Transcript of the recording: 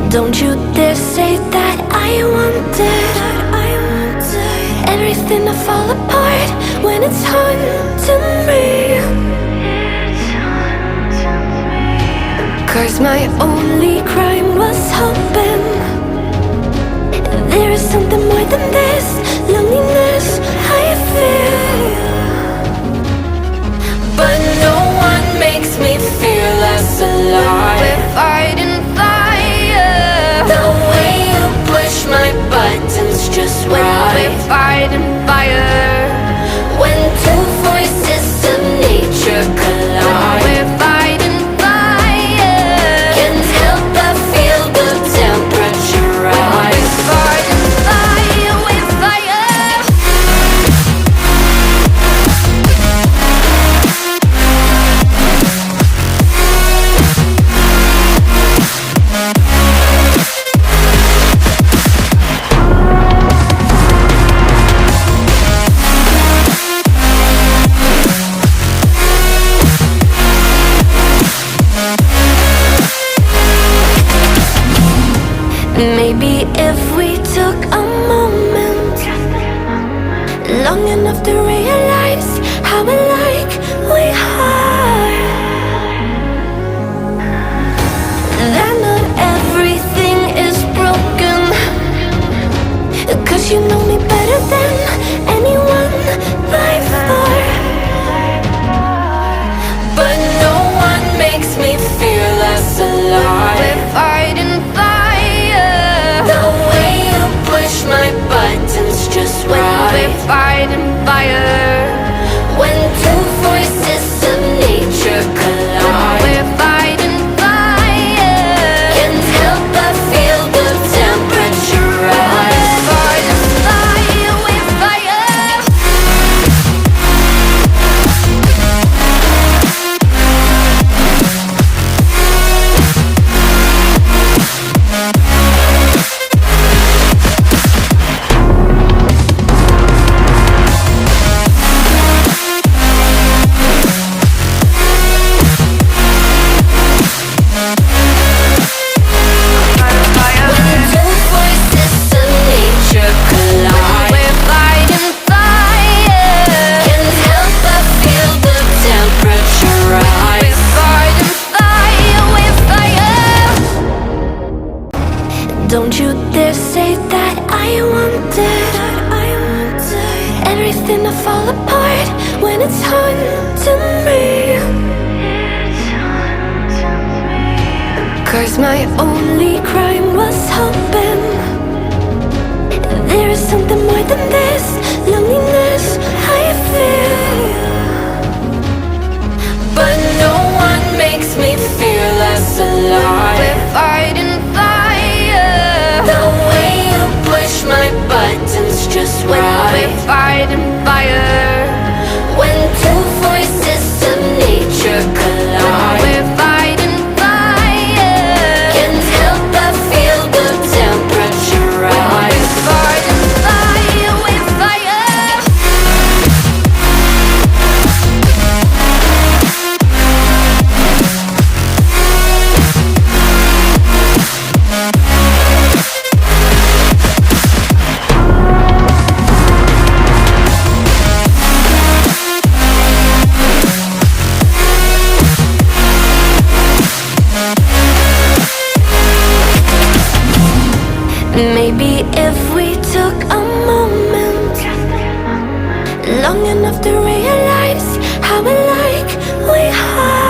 Don't you dare say that I wanted everything to fall apart when it's haunting me. 'Cause my only crime was hoping there is something more than this loneliness I feel. But no one makes me feel less alive. We're fighting fire. The way you push my buttons just right. We're fighting fire. When two voices of nature collide. We're fighting fire. Can't help but feel the temperature rise. We're fighting fire. We're fire. Maybe if we took a moment long enough to realize how alike we are, that not everything is broken. 'Cause you know me better than anyone by far. But no one makes me feel less alive. We're fighting fire. The way you push my buttons just right. We're fighting fire. When two voices of nature collide. We're fighting fire. Can't help but feel the temperature rise. We're fighting fire. We're fire. Don't you dare say that I wanted everything to fall apart when it's haunting me. 'Cause my only crime was hoping there is something more than this loneliness I feel. But no one makes me feel less alive. We're fighting fire. The way you push my buttons just right. We're fighting fire. When two voices of nature collide. We're fighting fire. Can't help but feel the temperature rise. We're fighting fire. We're fire. Maybe if we took a moment long enough to realize how alike we are.